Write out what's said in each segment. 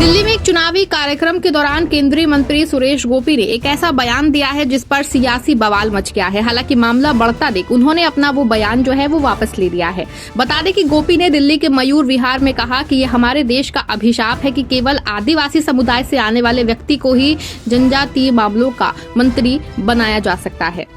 दिल्ली में एक चुनावी कार्यक्रम के दौरान केंद्रीय मंत्री सुरेश गोपी ने एक ऐसा बयान दिया है जिस पर सियासी बवाल मच गया है। हालांकि मामला बढ़ता देख उन्होंने अपना वो बयान जो है वो वापस ले लिया है। बता दें कि गोपी ने दिल्ली के मयूर विहार में कहा कि ये हमारे देश का अभिशाप है कि केवल आदिवासी समुदाय से आने वाले व्यक्ति को ही जनजातीय मामलों का मंत्री बनाया जा सकता है।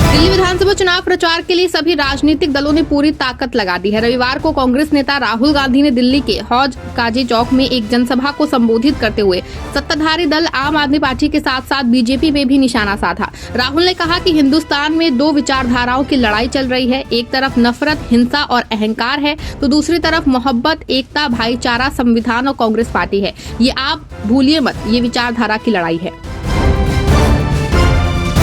दिल्ली विधानसभा चुनाव प्रचार के लिए सभी राजनीतिक दलों ने पूरी ताकत लगा दी है। रविवार को कांग्रेस नेता राहुल गांधी ने दिल्ली के हौज काजी चौक में एक जनसभा को संबोधित करते हुए सत्ताधारी दल आम आदमी पार्टी के साथ साथ बीजेपी में भी निशाना साधा। राहुल ने कहा कि हिंदुस्तान में दो विचारधाराओं की लड़ाई चल रही है। एक तरफ नफरत, हिंसा और अहंकार है तो दूसरी तरफ मोहब्बत, एकता, भाईचारा, संविधान और कांग्रेस पार्टी है। ये आप भूलिए मत, ये विचारधारा की लड़ाई है।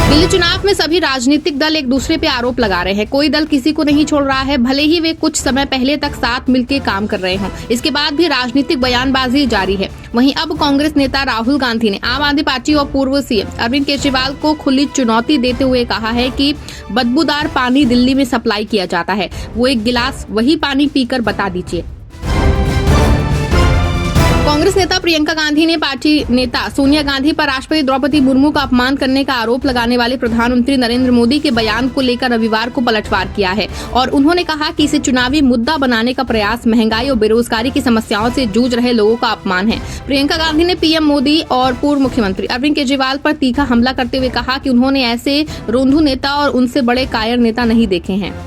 दिल्ली चुनाव में सभी राजनीतिक दल एक दूसरे पे आरोप लगा रहे हैं। कोई दल किसी को नहीं छोड़ रहा है, भले ही वे कुछ समय पहले तक साथ मिलकर काम कर रहे हों। इसके बाद भी राजनीतिक बयानबाजी जारी है। वहीं अब कांग्रेस नेता राहुल गांधी ने आम आदमी पार्टी और पूर्व सीएम अरविंद केजरीवाल को खुली चुनौती देते हुए कहा है कि बदबूदार पानी दिल्ली में सप्लाई किया जाता है, वो एक गिलास वही पानी पीकर बता दीजिए। कांग्रेस नेता प्रियंका गांधी ने पार्टी नेता सोनिया गांधी पर राष्ट्रपति द्रौपदी मुर्मू का अपमान करने का आरोप लगाने वाले प्रधानमंत्री नरेंद्र मोदी के बयान को लेकर रविवार को पलटवार किया है और उन्होंने कहा कि इसे चुनावी मुद्दा बनाने का प्रयास महंगाई और बेरोजगारी की समस्याओं से जूझ रहे लोगों का अपमान है। प्रियंका गांधी ने पीएम मोदी और पूर्व मुख्यमंत्री अरविंद केजरीवाल पर तीखा हमला करते हुए कहा कि उन्होंने ऐसे रोंधू नेता और उनसे बड़े कायर नेता नहीं देखे हैं।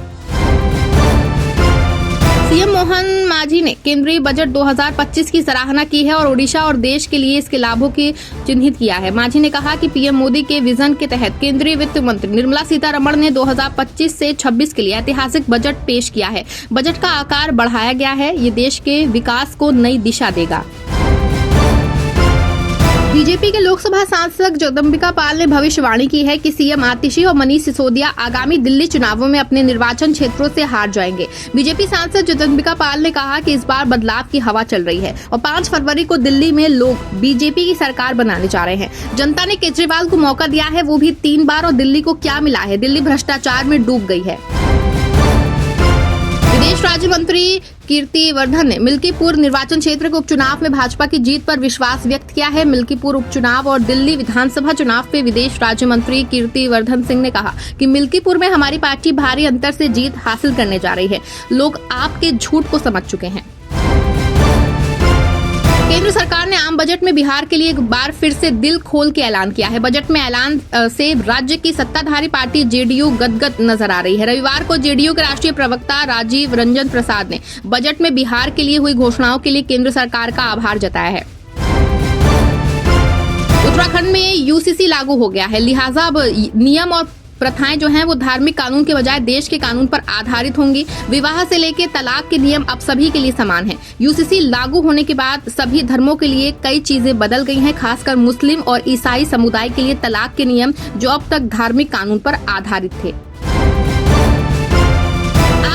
सीएम मोहन मांझी ने केंद्रीय बजट 2025 की सराहना की है और ओडिशा और देश के लिए इसके लाभों की चिन्हित किया है। मांझी ने कहा कि पीएम मोदी के विजन के तहत केंद्रीय वित्त मंत्री निर्मला सीतारमण ने 2025 से 26 के लिए ऐतिहासिक बजट पेश किया है। बजट का आकार बढ़ाया गया है, ये देश के विकास को नई दिशा देगा। बीजेपी के लोकसभा सांसद जगदम्बिका पाल ने भविष्यवाणी की है कि सीएम आतिशी और मनीष सिसोदिया आगामी दिल्ली चुनावों में अपने निर्वाचन क्षेत्रों से हार जाएंगे। बीजेपी सांसद जगदम्बिका पाल ने कहा कि इस बार बदलाव की हवा चल रही है और 5 फरवरी को दिल्ली में लोग बीजेपी की सरकार बनाने जा रहे हैं। जनता ने केजरीवाल को मौका दिया है, वो भी 3 बार, और दिल्ली को क्या मिला है? दिल्ली भ्रष्टाचार में डूब गई है। विदेश राज्य मंत्री कीर्ति वर्धन ने मिल्कीपुर निर्वाचन क्षेत्र के उपचुनाव में भाजपा की जीत पर विश्वास व्यक्त किया है। मिल्कीपुर उपचुनाव और दिल्ली विधानसभा चुनाव पे विदेश राज्य मंत्री कीर्ति वर्धन सिंह ने कहा कि मिल्कीपुर में हमारी पार्टी भारी अंतर से जीत हासिल करने जा रही है। लोग आपके झूठ को समझ चुके हैं। केंद्र सरकार ने आम बजट में बिहार के लिए एक बार फिर से दिल खोल के ऐलान किया है। बजट में ऐलान से राज्य की सत्ताधारी पार्टी जेडीयू गदगद नजर आ रही है। रविवार को जेडीयू के राष्ट्रीय प्रवक्ता राजीव रंजन प्रसाद ने बजट में बिहार के लिए हुई घोषणाओं के लिए केंद्र सरकार का आभार जताया है। उत्तराखंड में यूसीसी लागू हो गया है, लिहाजा अब नियम और प्रथाएं जो हैं वो धार्मिक कानून के बजाय देश के कानून पर आधारित होंगी। विवाह से लेकर तलाक के नियम अब सभी के लिए समान हैं। यूसीसी लागू होने के बाद सभी धर्मों के लिए कई चीजें बदल गई हैं, खासकर मुस्लिम और ईसाई समुदाय के लिए तलाक के नियम जो अब तक धार्मिक कानून पर आधारित थे।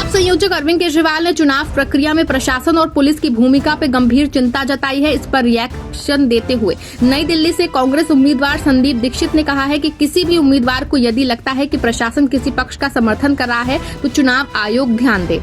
संयोजक अरविंद केजरीवाल ने चुनाव प्रक्रिया में प्रशासन और पुलिस की भूमिका पर गंभीर चिंता जताई है। इस पर रिएक्शन देते हुए नई दिल्ली से कांग्रेस उम्मीदवार संदीप दीक्षित ने कहा है कि किसी भी उम्मीदवार को यदि लगता है कि प्रशासन किसी पक्ष का समर्थन कर रहा है तो चुनाव आयोग ध्यान दे।